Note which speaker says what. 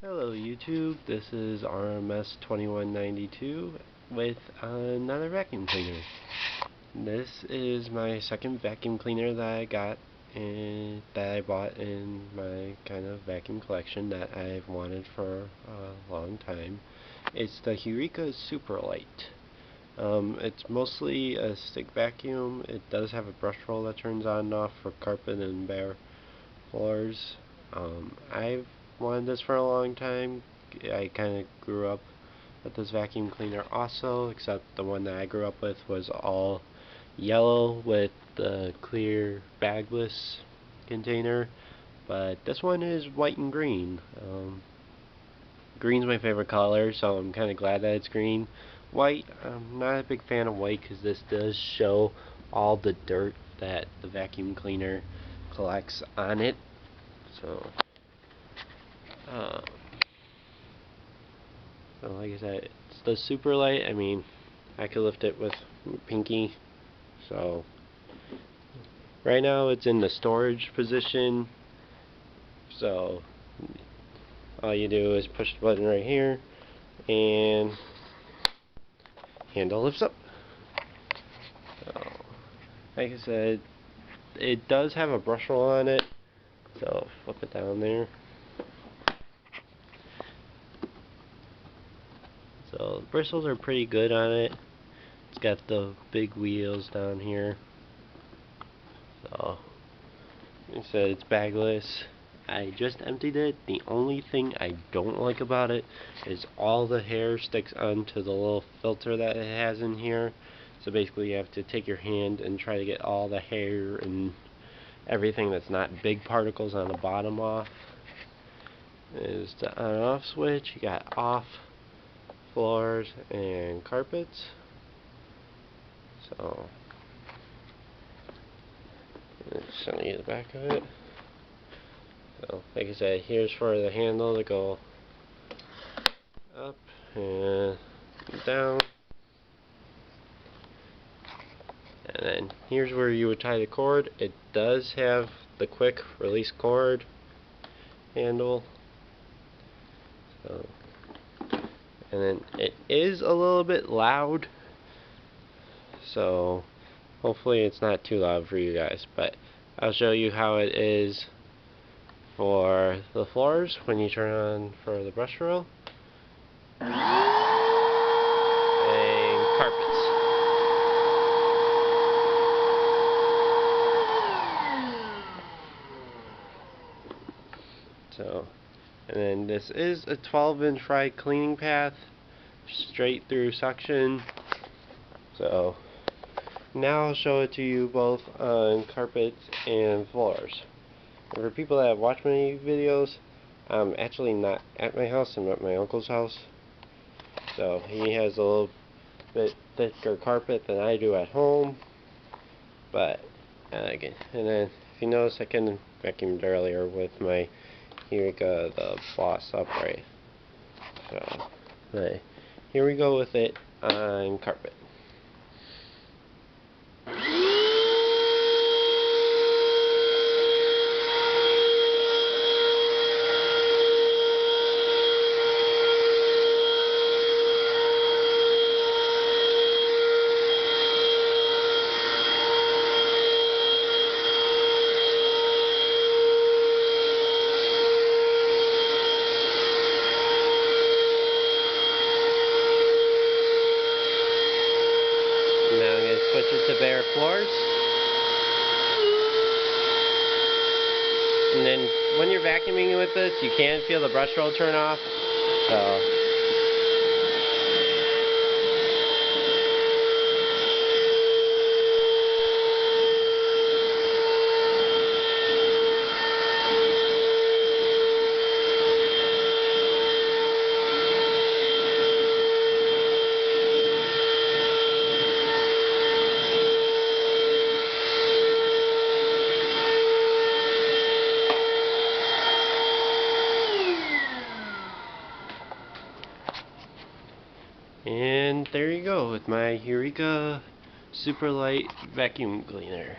Speaker 1: Hello YouTube, this is RMS2192 with another vacuum cleaner. This is my second vacuum cleaner that I got and that I bought in my kind of vacuum collection that I've wanted for a long time. It's the Eureka Superlite. It's mostly a stick vacuum. It does have a brush roll that turns on and off for carpet and bare floors. I've wanted this for a long time. I kind of grew up with this vacuum cleaner also, except the one that I grew up with was all yellow with the clear bagless container, but this one is white and green. Green's my favorite color, so I'm kind of glad that it's green. White, I'm not a big fan of white because this does show all the dirt that the vacuum cleaner collects on it. So, uh, so like I said, it's the Superlite. I mean, I could lift it with pinky. So, right now it's in the storage position. So, all you do is push the button right here, and handle lifts up. So, like I said, it does have a brush roll on it. So, flip it down there. So the bristles are pretty good on it. It's got the big wheels down here. So, like I said, it's bagless. I just emptied it. The only thing I don't like about it is all the hair sticks onto the little filter that it has in here. So basically you have to take your hand and try to get all the hair and everything that's not big particles on the bottom off. Is the on and off switch. You got off, floors, and carpets. So, let's show you the back of it. So, like I said, here's for the handle to go up and down. And then here's where you would tie the cord. It does have the quick release cord handle. So, and then it is a little bit loud. So hopefully it's not too loud for you guys. But I'll show you how it is for the floors when you turn on for the brush roll. And carpets. So, and then this is a 12-inch wide cleaning path, straight through suction. So, now I'll show it to you both on carpets and floors. And for people that have watched my videos, I'm actually not at my house, I'm at my uncle's house. So, he has a little bit thicker carpet than I do at home. But, again, and then if you notice, I kind of vacuumed earlier with my Eureka, the Boss upright. So, but here we go with it on carpet. Now I'm going to switch it to bare floors. And then when you're vacuuming with this, you can feel the brush roll turn off. So, and there you go with my Eureka Superlite vacuum cleaner.